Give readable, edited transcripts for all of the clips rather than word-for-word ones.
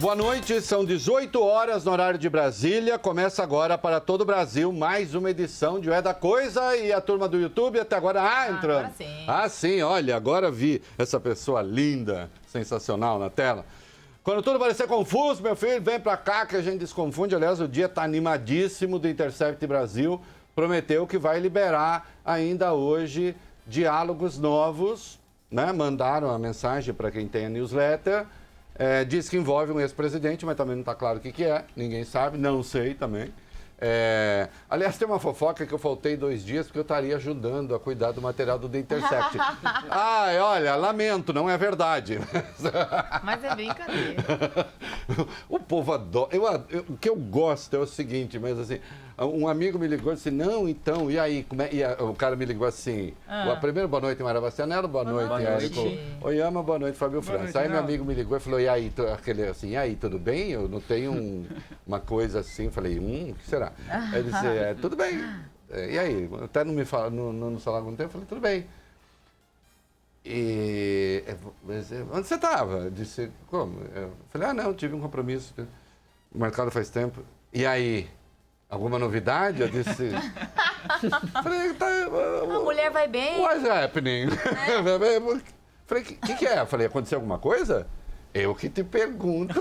Boa noite, são 18 horas no horário de Brasília. Começa agora para todo o Brasil mais uma edição de É da Coisa. E a turma do YouTube até agora... entrando. Agora sim. Sim, olha, agora vi essa pessoa linda, sensacional na tela. Quando tudo parecer confuso, meu filho, vem pra cá que a gente desconfunde. Aliás, o dia tá animadíssimo do Intercept Brasil. Prometeu que vai liberar ainda hoje diálogos novos, né? Mandaram a mensagem para quem tem a newsletter. Diz que envolve um ex-presidente, mas também não está claro o que é. Ninguém sabe, não sei também. Aliás, tem uma fofoca que eu faltei 2 dias porque eu estaria ajudando a cuidar do material do The Intercept. Olha, lamento, não é verdade. Mas é brincadeira. O povo adora. O que eu gosto é o seguinte, mas assim, um amigo me ligou e disse, não, então, e aí? O cara me ligou assim, primeiro, boa noite, Mara Bastianello, boa noite, Érico Oyama, boa noite, Fábio França. Aí meu amigo me ligou e falou, e aí, e aí, tudo bem? Eu não tenho uma coisa assim, falei, o que será? Aí ele disse, tudo bem. E aí? Até não me fala, não nos falaram algum tempo, eu falei, tudo bem. Onde você estava? Eu disse, como? Eu falei, não, tive um compromisso marcado faz tempo. E aí? Alguma novidade? Eu disse... Falei, A mulher vai bem. What's happening? Falei, o que é? Falei, aconteceu alguma coisa? Eu que te pergunto.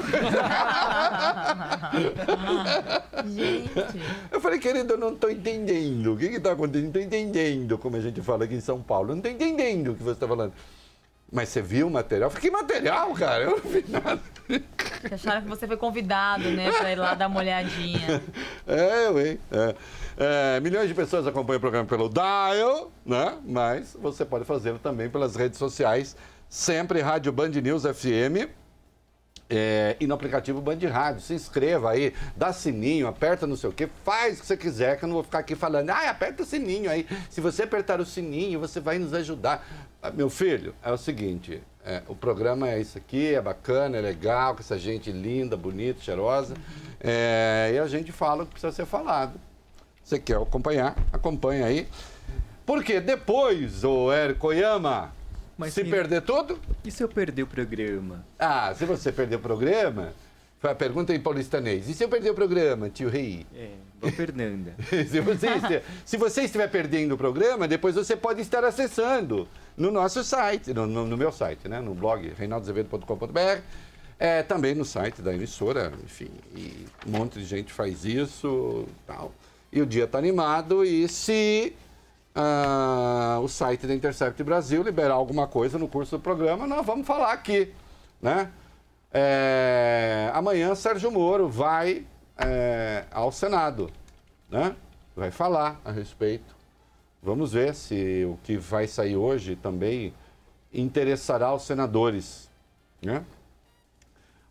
Gente. Eu falei, querido, eu não estou entendendo. O que está acontecendo? Não estou entendendo, como a gente fala aqui em São Paulo. Não estou entendendo o que você está falando. Mas você viu o material? Eu falei, que material, cara? Eu não vi nada. Acharam que você foi convidado, né, para ir lá dar uma olhadinha. Milhões de pessoas acompanham o programa pelo Dial, né? Mas você pode fazê-lo também pelas redes sociais. Sempre Rádio Band News FM. E no aplicativo Band Rádio, se inscreva aí, dá sininho, aperta não sei o quê, faz o que você quiser, que eu não vou ficar aqui falando, aperta o sininho aí. Se você apertar o sininho, você vai nos ajudar. Meu filho, é o seguinte, o programa é isso aqui, é bacana, é legal, com essa gente linda, bonita, cheirosa, e a gente fala o que precisa ser falado. Você quer acompanhar? Acompanha aí. Porque depois, o Érico Oyama... Mas se perder tudo? E se eu perder o programa? Se você perder o programa... Foi a pergunta em paulistanês. E se eu perder o programa, tio Rei? Boa Fernanda. Se você estiver perdendo o programa, depois você pode estar acessando no nosso site, no meu site, né? No blog reinaldoazevedo.com.br. Também no site da emissora, enfim. E um monte de gente faz isso tal. E o dia está animado. E se... o site da Intercept Brasil liberar alguma coisa no curso do programa, nós vamos falar aqui, né? Amanhã Sérgio Moro vai ao Senado, né? Vai falar a respeito. Vamos ver se o que vai sair hoje também interessará os senadores, né?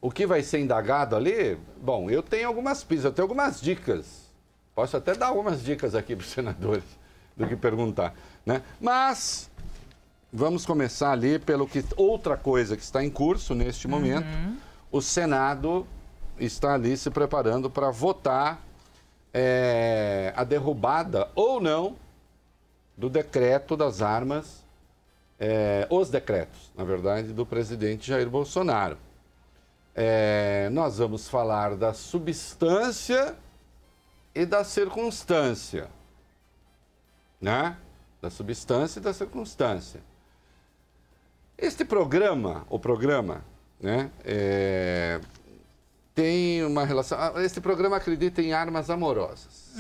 O que vai ser indagado ali? Bom, eu tenho algumas pistas, eu tenho algumas dicas. Posso até dar algumas dicas aqui para os senadores do que perguntar, né? Mas vamos começar ali pelo que outra coisa que está em curso neste momento. O Senado está ali se preparando para votar a derrubada ou não do decreto das armas, os decretos, na verdade, do presidente Jair Bolsonaro. Nós vamos falar da substância e da circunstância, né? Da substância e da circunstância. Este programa, né? Tem uma relação... Este programa acredita em armas amorosas.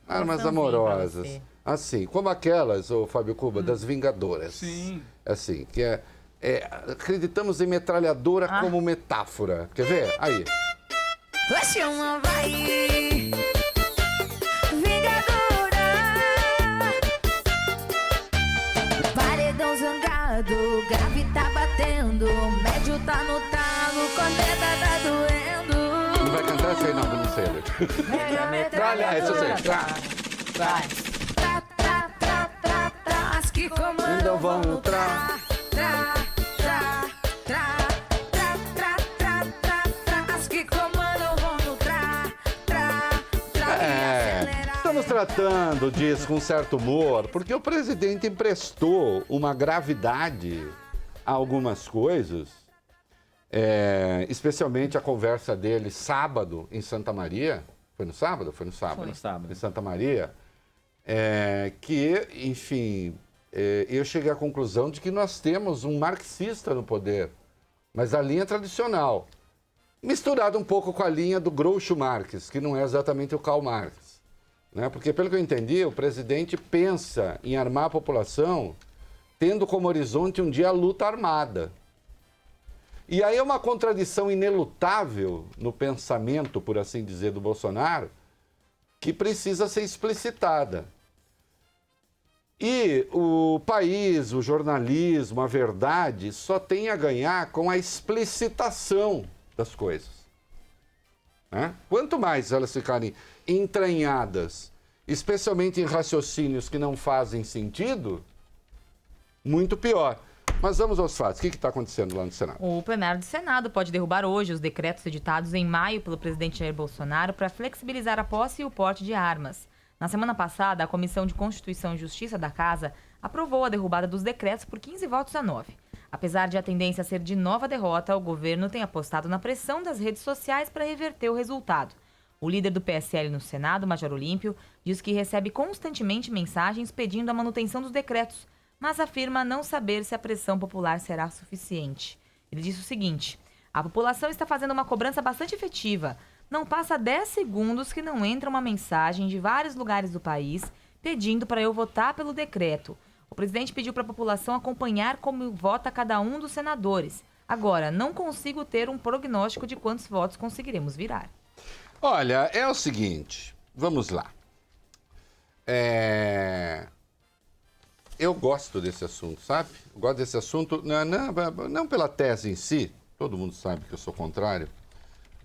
Armas amorosas. Assim, como aquelas, ô Fábio Cuba, das Vingadoras. Sim. Assim, que acreditamos em metralhadora como metáfora. Quer ver? Aí. Chama vai... Grave tá batendo, médio tá no talo, corneta tá doendo. Não vai cantar essa aí, não sei. Metralha, essa eu sei. As que comandam Então vamos as que comandam vão no Estamos tratando disso com certo humor, porque o presidente emprestou uma gravidade a algumas coisas Especialmente a conversa dele sábado em Santa Maria. Foi no sábado? Foi no sábado. Foi. No sábado. Em Santa Maria. Que, enfim, eu cheguei à conclusão de que nós temos um marxista no poder, mas a linha tradicional, misturada um pouco com a linha do Groucho Marx, que não é exatamente o Karl Marx. Né? Porque, pelo que eu entendi, o presidente pensa em armar a população tendo como horizonte um dia a luta armada. E aí é uma contradição inelutável no pensamento, por assim dizer, do Bolsonaro, que precisa ser explicitada. E o país, o jornalismo, a verdade, só tem a ganhar com a explicitação das coisas. Né? Quanto mais elas ficarem entranhadas, especialmente em raciocínios que não fazem sentido, muito pior. Mas vamos aos fatos. O que está acontecendo lá no Senado? O plenário do Senado pode derrubar hoje os decretos editados em maio pelo presidente Jair Bolsonaro para flexibilizar a posse e o porte de armas. Na semana passada, a Comissão de Constituição e Justiça da Casa aprovou a derrubada dos decretos por 15 votos a 9. Apesar de a tendência ser de nova derrota, o governo tem apostado na pressão das redes sociais para reverter o resultado. O líder do PSL no Senado, Major Olímpio, diz que recebe constantemente mensagens pedindo a manutenção dos decretos, mas afirma não saber se a pressão popular será suficiente. Ele disse o seguinte: a população está fazendo uma cobrança bastante efetiva. Não passa 10 segundos que não entra uma mensagem de vários lugares do país pedindo para eu votar pelo decreto. O presidente pediu para a população acompanhar como vota cada um dos senadores. Agora, não consigo ter um prognóstico de quantos votos conseguiremos virar. Olha, é o seguinte, vamos lá. Eu gosto desse assunto, sabe? Eu gosto desse assunto, não pela tese em si, todo mundo sabe que eu sou contrário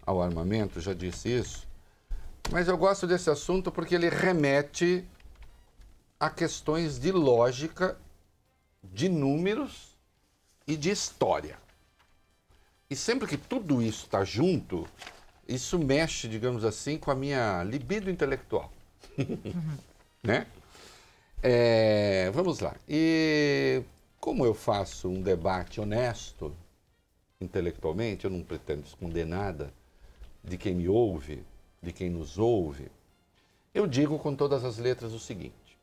ao armamento, já disse isso, mas eu gosto desse assunto porque ele remete a questões de lógica, de números e de história. E sempre que tudo isso está junto, isso mexe, digamos assim, com a minha libido intelectual. Né? Vamos lá. E como eu faço um debate honesto, intelectualmente, eu não pretendo esconder nada de quem me ouve, de quem nos ouve, eu digo com todas as letras o seguinte: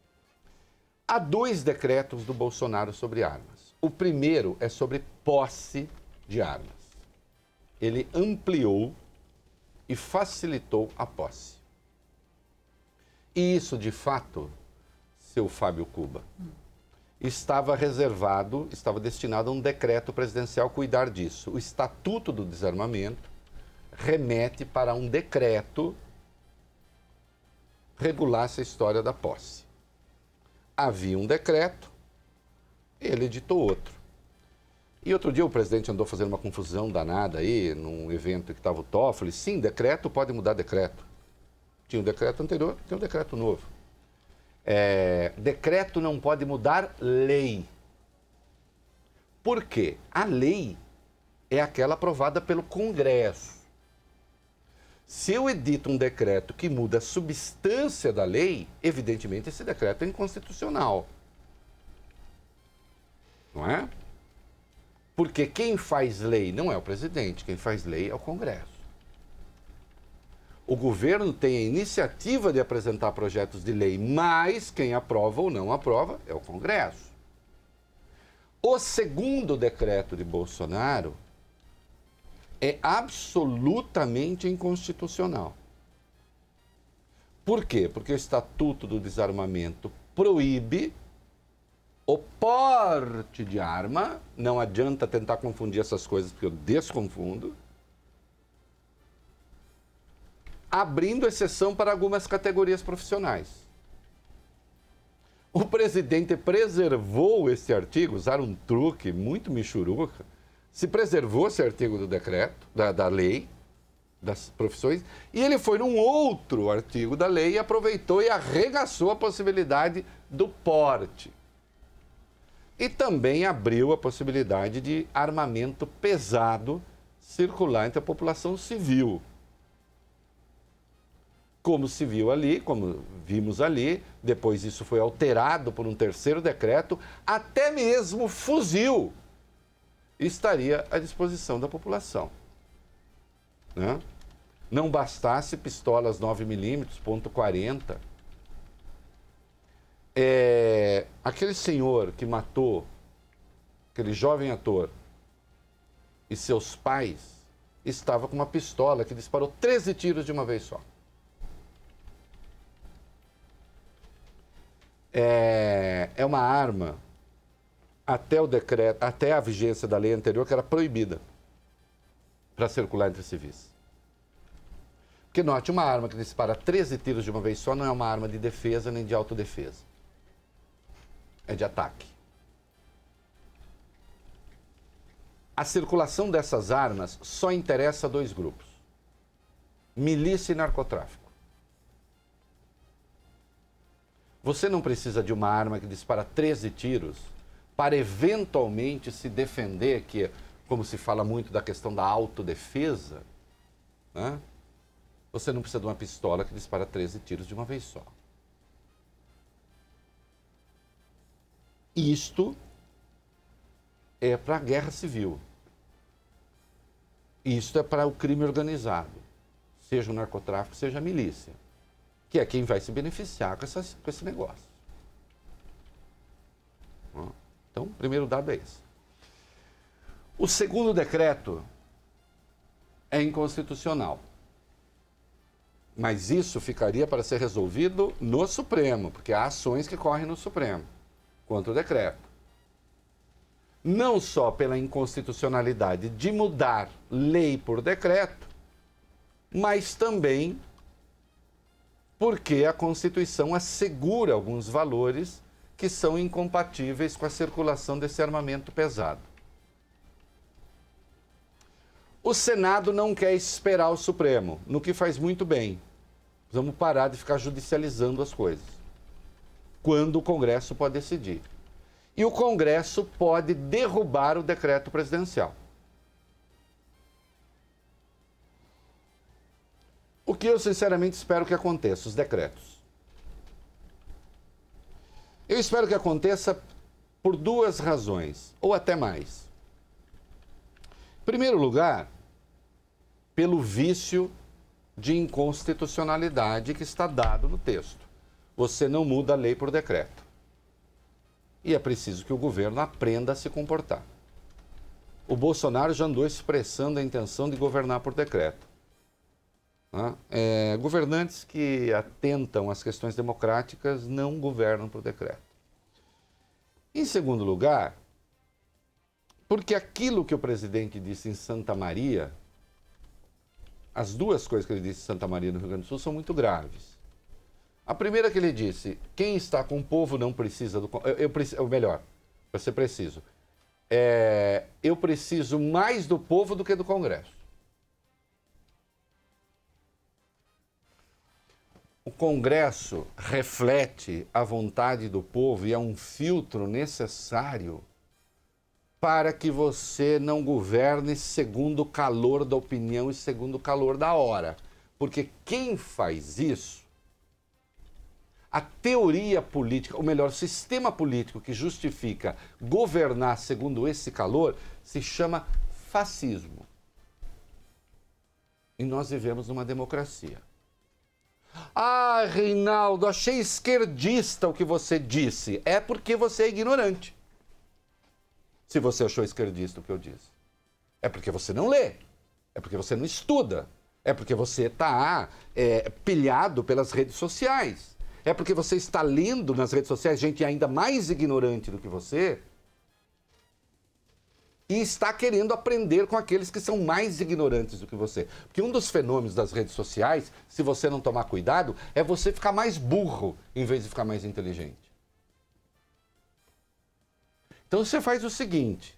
há 2 decretos do Bolsonaro sobre armas. O primeiro é sobre posse de armas. Ele ampliou e facilitou a posse. E isso, de fato, seu Fábio Cuba, estava reservado, estava destinado a um decreto presidencial cuidar disso. O Estatuto do Desarmamento remete para um decreto regular essa história da posse. Havia um decreto, ele editou outro. E outro dia o presidente andou fazendo uma confusão danada aí, num evento que estava o Toffoli. Sim, decreto pode mudar decreto. Tinha um decreto anterior, tem um decreto novo. Decreto não pode mudar lei. Por quê? A lei é aquela aprovada pelo Congresso. Se eu edito um decreto que muda a substância da lei, evidentemente esse decreto é inconstitucional. Não é? Porque quem faz lei não é o presidente, quem faz lei é o Congresso. O governo tem a iniciativa de apresentar projetos de lei, mas quem aprova ou não aprova é o Congresso. O segundo decreto de Bolsonaro é absolutamente inconstitucional. Por quê? Porque o Estatuto do Desarmamento proíbe o porte de arma. Não adianta tentar confundir essas coisas, porque eu desconfundo. Abrindo exceção para algumas categorias profissionais. O presidente preservou esse artigo, usaram um truque muito michuruca, se preservou esse artigo do decreto, da lei, das profissões, e ele foi num outro artigo da lei e aproveitou e arregaçou a possibilidade do porte. E também abriu a possibilidade de armamento pesado circular entre a população civil. Como se viu ali, como vimos ali, depois isso foi alterado por um terceiro decreto, até mesmo fuzil estaria à disposição da população. Né? Não bastasse pistolas 9mm, .40. Aquele senhor que matou aquele jovem ator e seus pais estava com uma pistola que disparou 13 tiros de uma vez só. É uma arma, até o decreto, até a vigência da lei anterior, que era proibida para circular entre civis. Porque, note, uma arma que dispara 13 tiros de uma vez só não é uma arma de defesa nem de autodefesa. É de ataque. A circulação dessas armas só interessa a dois grupos: milícia e narcotráfico. Você não precisa de uma arma que dispara 13 tiros para eventualmente se defender, que, como se fala muito da questão da autodefesa, né? Você não precisa de uma pistola que dispara 13 tiros de uma vez só. Isto é para a guerra civil. Isto é para o crime organizado, seja o narcotráfico, seja a milícia, que é quem vai se beneficiar com esse negócio. Então, o primeiro dado é esse. O segundo decreto é inconstitucional. Mas isso ficaria para ser resolvido no Supremo, porque há ações que correm no Supremo contra o decreto. Não só pela inconstitucionalidade de mudar lei por decreto, mas também porque a Constituição assegura alguns valores que são incompatíveis com a circulação desse armamento pesado. O Senado não quer esperar o Supremo, no que faz muito bem. Vamos parar de ficar judicializando as coisas, quando o Congresso pode decidir. E o Congresso pode derrubar o decreto presidencial. O que eu sinceramente espero que aconteça, os decretos. Eu espero que aconteça por duas razões, ou até mais. Em primeiro lugar, pelo vício de inconstitucionalidade que está dado no texto. Você não muda a lei por decreto. E é preciso que o governo aprenda a se comportar. O Bolsonaro já andou expressando a intenção de governar por decreto. Governantes que atentam às questões democráticas não governam por decreto. Em segundo lugar, porque aquilo que o presidente disse em Santa Maria, as duas coisas que ele disse em Santa Maria, no Rio Grande do Sul, são muito graves. A primeira que ele disse: quem está com o povo não precisa do... Ou melhor, para ser preciso, eu preciso mais do povo do que do Congresso. O Congresso reflete a vontade do povo e é um filtro necessário para que você não governe segundo o calor da opinião e segundo o calor da hora. Porque quem faz isso, a teoria política, ou melhor, o sistema político que justifica governar segundo esse calor, se chama fascismo. E nós vivemos numa democracia. Ah, Reinaldo, achei esquerdista o que você disse. É porque você é ignorante. Se você achou esquerdista o que eu disse. É porque você não lê. É porque você não estuda. É porque você está pilhado pelas redes sociais. É porque você está lendo nas redes sociais gente ainda mais ignorante do que você e está querendo aprender com aqueles que são mais ignorantes do que você. Porque um dos fenômenos das redes sociais, se você não tomar cuidado, é você ficar mais burro em vez de ficar mais inteligente. Então você faz o seguinte,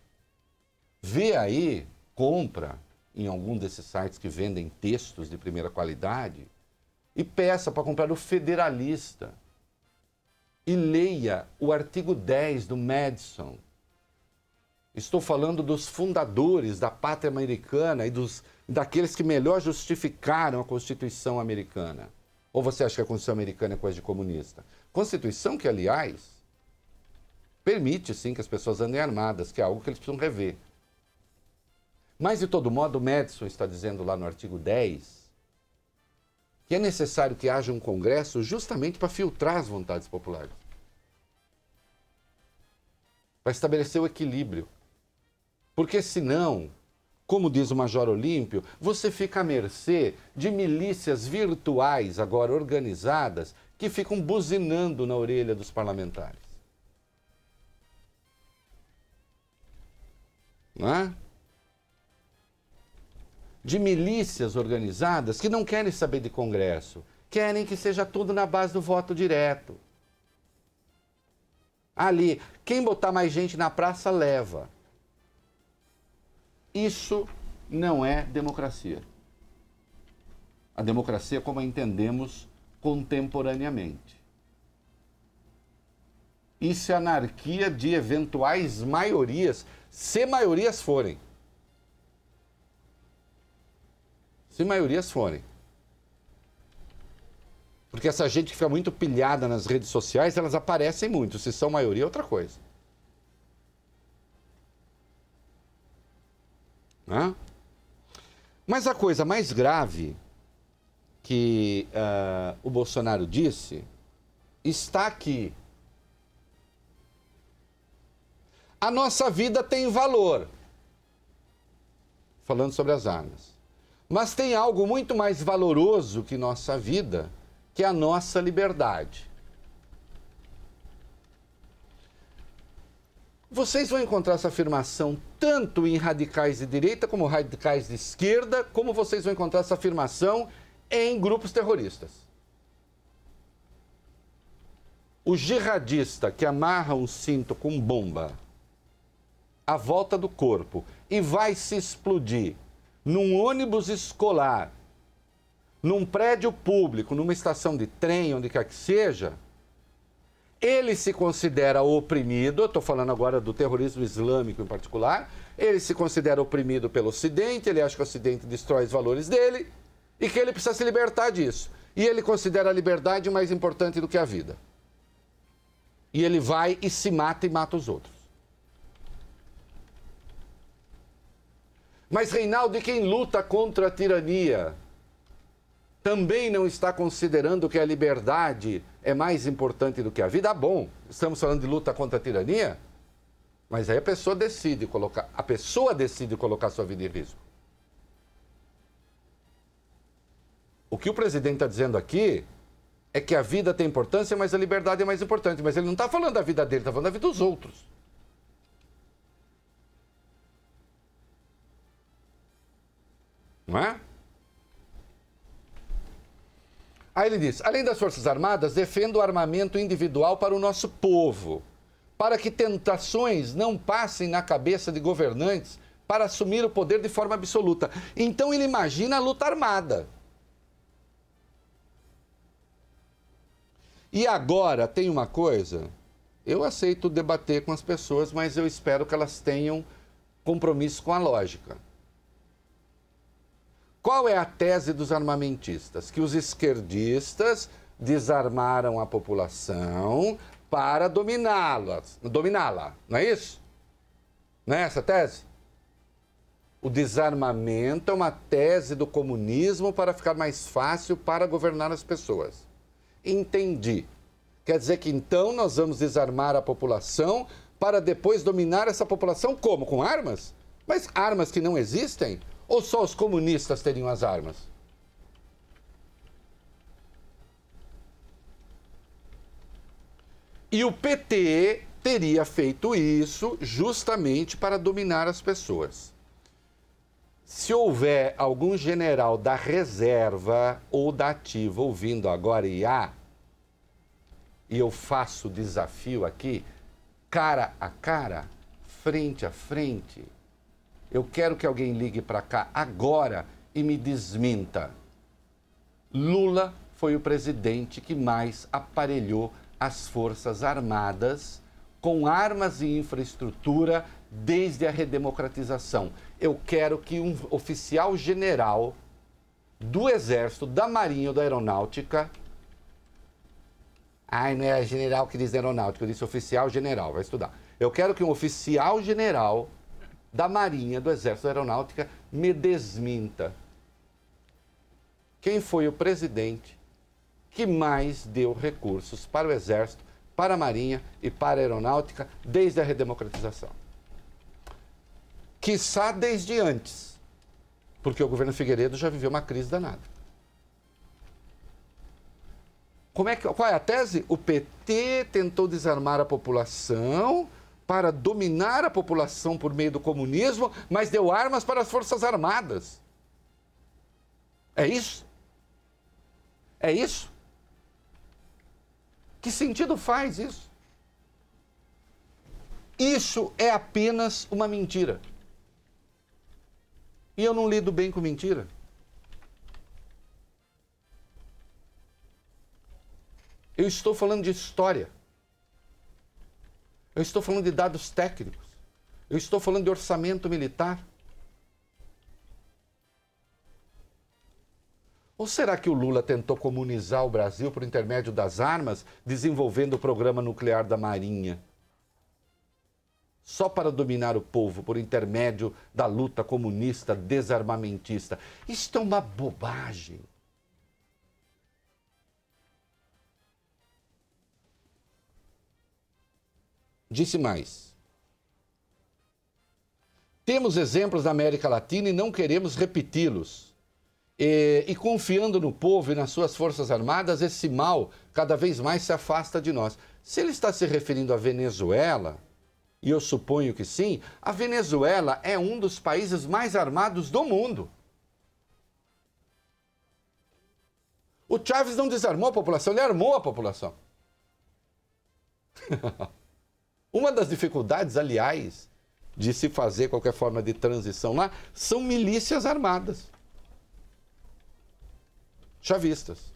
vê aí, compra em algum desses sites que vendem textos de primeira qualidade e peça para comprar o Federalista e leia o artigo 10 do Madison. Estou falando dos fundadores da pátria americana e daqueles que melhor justificaram a Constituição americana. Ou você acha que a Constituição americana é coisa de comunista? Constituição que, aliás, permite sim que as pessoas andem armadas, que é algo que eles precisam rever. Mas, de todo modo, o Madison está dizendo lá no artigo 10 que é necessário que haja um congresso justamente para filtrar as vontades populares. Para estabelecer o equilíbrio. Porque senão, como diz o Major Olímpio, você fica à mercê de milícias virtuais, agora organizadas, que ficam buzinando na orelha dos parlamentares. Não é? De milícias organizadas que não querem saber de Congresso, querem que seja tudo na base do voto direto. Ali, quem botar mais gente na praça, leva. Isso não é democracia. A democracia como a entendemos contemporaneamente. Isso é anarquia de eventuais maiorias, se maiorias forem. Se maiorias forem. Porque essa gente que fica muito pilhada nas redes sociais, elas aparecem muito. Se são maioria, é outra coisa. Né? Mas a coisa mais grave que o Bolsonaro disse está aqui. A nossa vida tem valor. Falando sobre as armas. Mas tem algo muito mais valoroso que nossa vida, que é a nossa liberdade. Vocês vão encontrar essa afirmação tanto em radicais de direita como radicais de esquerda, como vocês vão encontrar essa afirmação em grupos terroristas. O jihadista que amarra um cinto com bomba à volta do corpo e vai se explodir num ônibus escolar, num prédio público, numa estação de trem, onde quer que seja, ele se considera oprimido, estou falando agora do terrorismo islâmico em particular, ele se considera oprimido pelo Ocidente, ele acha que o Ocidente destrói os valores dele e que ele precisa se libertar disso. E ele considera a liberdade mais importante do que a vida. E ele vai e se mata e mata os outros. Mas, Reinaldo, e quem luta contra a tirania também não está considerando que a liberdade é mais importante do que a vida? Ah, bom, estamos falando de luta contra a tirania, mas aí a pessoa decide colocar sua vida em risco. O que o presidente está dizendo aqui é que a vida tem importância, mas a liberdade é mais importante. Mas ele não está falando da vida dele, está falando da vida dos outros. Não é? Aí ele diz, além das Forças Armadas, defendo o armamento individual para o nosso povo, para que tentações não passem na cabeça de governantes para assumir o poder de forma absoluta. Então ele imagina a luta armada. E agora tem uma coisa, eu aceito debater com as pessoas, mas eu espero que elas tenham compromisso com a lógica. Qual é a tese dos armamentistas? Que os esquerdistas desarmaram a população para dominá-la, não é isso? Não é essa a tese? O desarmamento é uma tese do comunismo para ficar mais fácil para governar as pessoas. Entendi. Quer dizer que então nós vamos desarmar a população para depois dominar essa população como? Com armas? Mas armas que não existem? Ou só os comunistas teriam as armas? E o PT teria feito isso justamente para dominar as pessoas. Se houver algum general da reserva ou da ativa ouvindo agora e eu faço o desafio aqui, cara a cara, frente a frente, eu quero que alguém ligue para cá agora e me desminta. Lula foi o presidente que mais aparelhou as Forças Armadas com armas e infraestrutura desde a redemocratização. Eu quero que um oficial general do Exército, da Marinha ou da Aeronáutica... Ai, não é general que diz aeronáutica, eu disse oficial general, vai estudar. Eu quero que um oficial general da Marinha, do Exército, da Aeronáutica, me desminta. Quem foi o presidente que mais deu recursos para o Exército, para a Marinha e para a Aeronáutica desde a redemocratização? Quiçá desde antes, porque o governo Figueiredo já viveu uma crise danada. Qual é a tese? O PT tentou desarmar a população para dominar a população por meio do comunismo, mas deu armas para as Forças Armadas. É isso? É isso? Que sentido faz isso? Isso é apenas uma mentira. E eu não lido bem com mentira. Eu estou falando de história. Eu estou falando de dados técnicos. Eu estou falando de orçamento militar. Ou será que o Lula tentou comunizar o Brasil por intermédio das armas, desenvolvendo o programa nuclear da Marinha? Só para dominar o povo por intermédio da luta comunista desarmamentista. Isto é uma bobagem. Disse mais. Temos exemplos da América Latina e não queremos repeti-los. E confiando no povo e nas suas forças armadas, esse mal cada vez mais se afasta de nós. Se ele está se referindo à Venezuela, e eu suponho que sim, a Venezuela é um dos países mais armados do mundo. O Chávez não desarmou a população, ele armou a população. Uma das dificuldades, aliás, de se fazer qualquer forma de transição lá, são milícias armadas. Chavistas.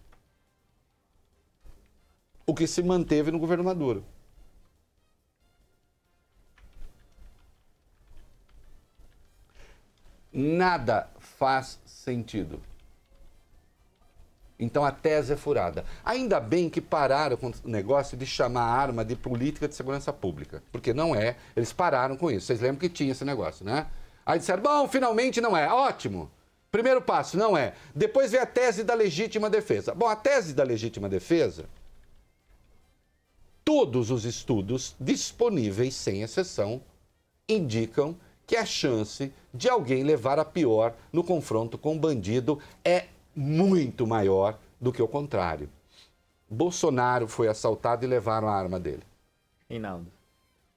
O que se manteve no governo Maduro. Nada faz sentido. Então a tese é furada. Ainda bem que pararam com o negócio de chamar a arma de política de segurança pública. Porque não é, eles pararam com isso. Vocês lembram que tinha esse negócio, né? Aí disseram, bom, finalmente não é. Ótimo. Primeiro passo, não é. Depois vem a tese da legítima defesa. Bom, a tese da legítima defesa, todos os estudos disponíveis, sem exceção, indicam que a chance de alguém levar a pior no confronto com o bandido é muito maior do que o contrário. Bolsonaro foi assaltado e levaram a arma dele. Reinaldo,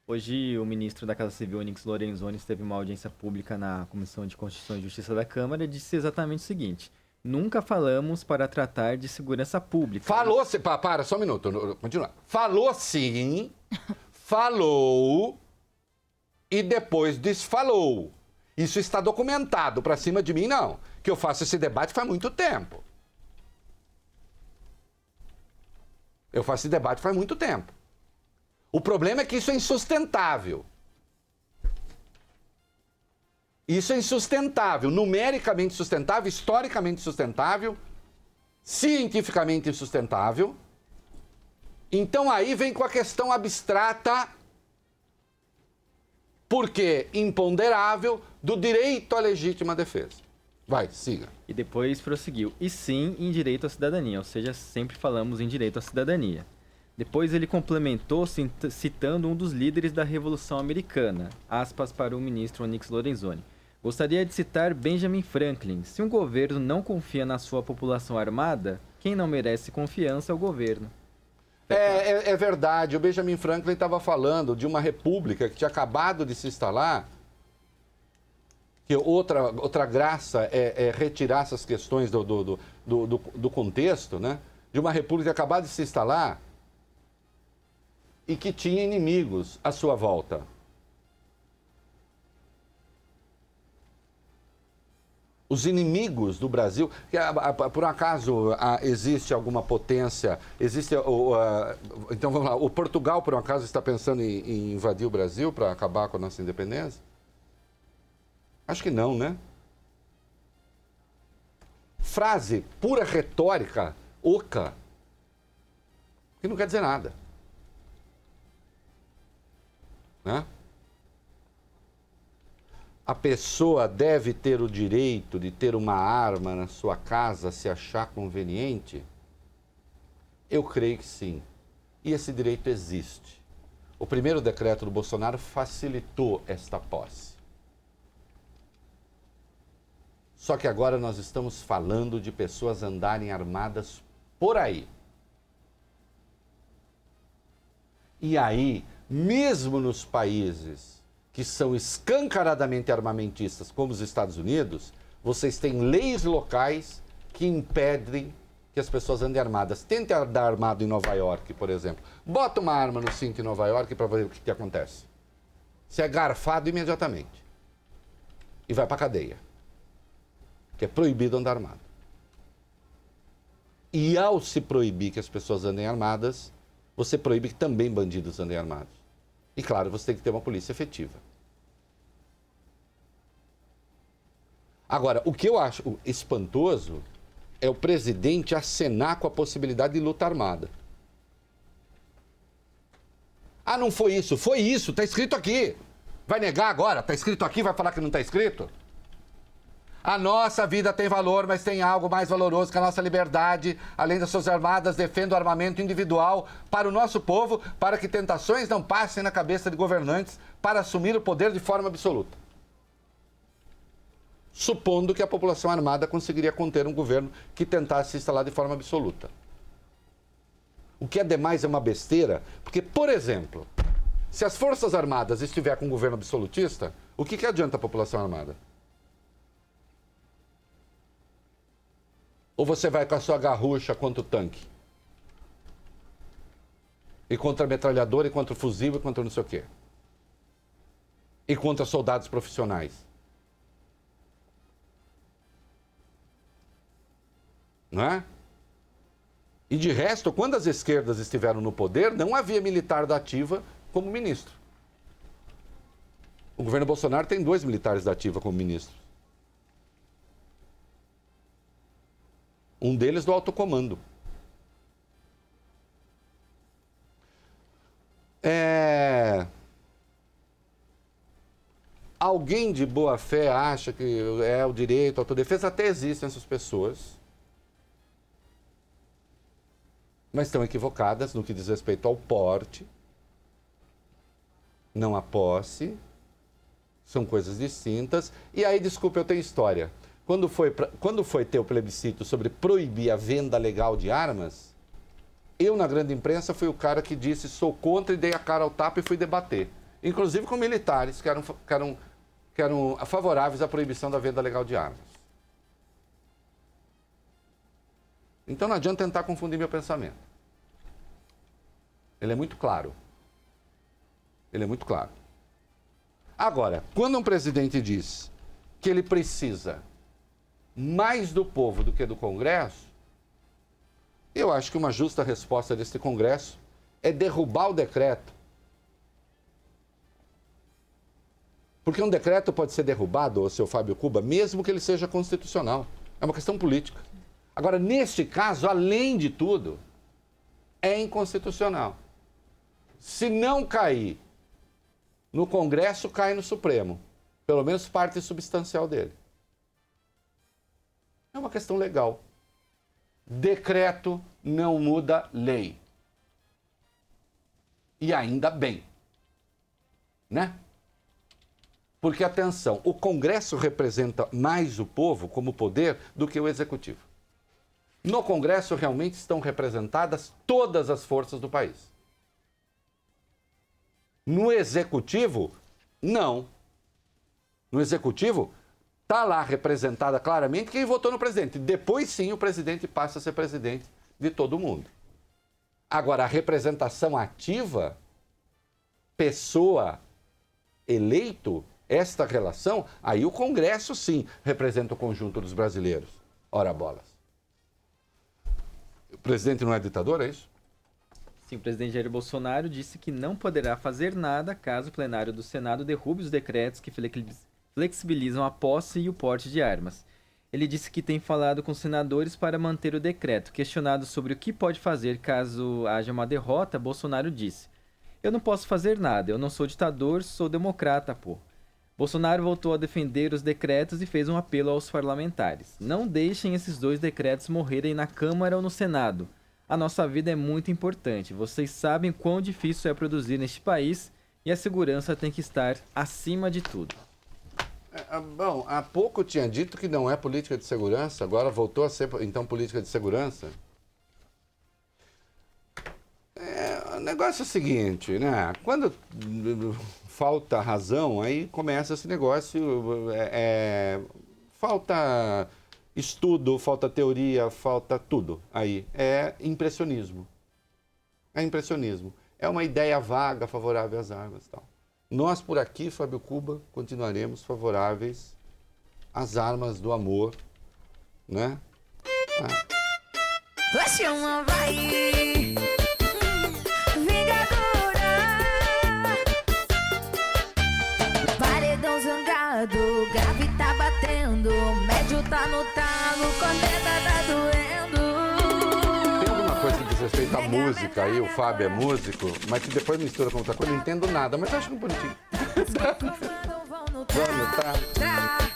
hoje o ministro da Casa Civil, Onyx Lorenzoni, teve uma audiência pública na Comissão de Constituição e Justiça da Câmara e disse exatamente o seguinte: nunca falamos para tratar de segurança pública. Falou, para, só um minuto, continua. Falou sim, falou e depois desfalou. Isso está documentado, para cima de mim não, que eu faço esse debate faz muito tempo. Eu faço esse debate faz muito tempo. O problema é que isso é insustentável. Isso é insustentável, numericamente sustentável, historicamente sustentável, cientificamente insustentável. Então aí vem com a questão abstrata, porque imponderável, do direito à legítima defesa. Vai, siga. E depois prosseguiu. E sim em direito à cidadania, ou seja, sempre falamos em direito à cidadania. Depois ele complementou citando um dos líderes da Revolução Americana, aspas para o ministro Onyx Lorenzoni. Gostaria de citar Benjamin Franklin. Se um governo não confia na sua população armada, quem não merece confiança é o governo. É verdade, o Benjamin Franklin estava falando de uma república que tinha acabado de se instalar, que outra graça é retirar essas questões do contexto, né? De uma república acabada de se instalar e que tinha inimigos à sua volta. Os inimigos do Brasil, por acaso existe alguma potência, então vamos lá, o Portugal por um acaso está pensando em invadir o Brasil para acabar com a nossa independência? Acho que não, né? Frase pura retórica, oca, que não quer dizer nada. Né? a pessoa deve ter o direito de ter uma arma na sua casa se achar conveniente? Eu creio que sim. E esse direito existe. O primeiro decreto do Bolsonaro facilitou esta posse. Só que agora nós estamos falando de pessoas andarem armadas por aí. E aí, mesmo nos países que são escancaradamente armamentistas, como os Estados Unidos, vocês têm leis locais que impedem que as pessoas andem armadas. Tente andar armado em Nova York, por exemplo. Bota uma arma no cinto em Nova York para ver o que acontece. Você é garfado imediatamente. E vai para a cadeia. Que é proibido andar armado. E ao se proibir que as pessoas andem armadas, você proíbe que também bandidos andem armados. E claro, você tem que ter uma polícia efetiva. Agora, o que eu acho espantoso é o presidente acenar com a possibilidade de luta armada. Ah, não foi isso. Foi isso, está escrito aqui. Vai negar agora? Está escrito aqui, vai falar que não está escrito? A nossa vida tem valor, mas tem algo mais valoroso que a nossa liberdade. Além das suas armadas, defenda o armamento individual para o nosso povo, para que tentações não passem na cabeça de governantes para assumir o poder de forma absoluta. Supondo que a população armada conseguiria conter um governo que tentasse se instalar de forma absoluta. O que é demais é uma besteira, porque, por exemplo, se as Forças Armadas estiver com um governo absolutista, o que adianta a população armada? Ou você vai com a sua garrucha contra o tanque? E contra a metralhadora, e contra o fuzil, e contra não sei o quê? E contra soldados profissionais? Não é? E de resto, quando as esquerdas estiveram no poder, não havia militar da ativa como ministro. O governo Bolsonaro tem 2 militares da ativa como ministro. Um deles do alto comando. Alguém de boa fé acha que é o direito à autodefesa? Até existem essas pessoas. Mas estão equivocadas no que diz respeito ao porte, não à posse. São coisas distintas. E aí, desculpa, eu tenho história. Quando foi ter o plebiscito sobre proibir a venda legal de armas, eu, na grande imprensa, fui o cara que disse sou contra e dei a cara ao tapa e fui debater. Inclusive com militares que eram favoráveis à proibição da venda legal de armas. Então não adianta tentar confundir meu pensamento. Ele é muito claro. Ele é muito claro. Agora, quando um presidente diz que ele precisa mais do povo do que do Congresso, eu acho que uma justa resposta desse Congresso é derrubar o decreto. Porque um decreto pode ser derrubado, ô seu Fábio Cuba, mesmo que ele seja constitucional. É uma questão política. Agora, neste caso, além de tudo, é inconstitucional. Se não cair no Congresso, cai no Supremo. Pelo menos parte substancial dele. É uma questão legal. Decreto não muda lei. E ainda bem. Né? Porque, atenção, o Congresso representa mais o povo como poder do que o Executivo. No Congresso realmente estão representadas todas as forças do país. No Executivo, não. No Executivo, está lá representada claramente quem votou no presidente. Depois sim o presidente passa a ser presidente de todo mundo. Agora, a representação ativa, pessoa, eleito, esta relação, aí o Congresso sim representa o conjunto dos brasileiros. Ora bolas. O presidente não é ditador, é isso? Sim, o presidente Jair Bolsonaro disse que não poderá fazer nada caso o plenário do Senado derrube os decretos que flexibilizam a posse e o porte de armas. Ele disse que tem falado com senadores para manter o decreto. Questionado sobre o que pode fazer caso haja uma derrota, Bolsonaro disse: "Eu não posso fazer nada, eu não sou ditador, sou democrata, pô. Bolsonaro voltou a defender os decretos e fez um apelo aos parlamentares. Não deixem esses 2 decretos morrerem na Câmara ou no Senado. A nossa vida é muito importante. Vocês sabem quão difícil é produzir neste país e a segurança tem que estar acima de tudo. Bom, há pouco tinha dito que não é política de segurança, agora voltou a ser, então, política de segurança. O negócio é o seguinte, né? Quando falta razão, aí começa esse negócio, falta estudo, falta teoria, falta tudo. Aí é impressionismo. É impressionismo. É uma ideia vaga favorável às armas e tal. Nós por aqui, Fábio Cuba, continuaremos favoráveis às armas do amor, né? Oxe, uma vai vingadora. Paredão zangado, grave tá batendo, médio tá no talo, corneta tá doendo. Tem alguma coisa que diz respeito à música aí, o Fábio é músico, mas que depois mistura com outra coisa, não entendo nada, mas eu acho que bonitinho. Vão no Vamos, tá? tra.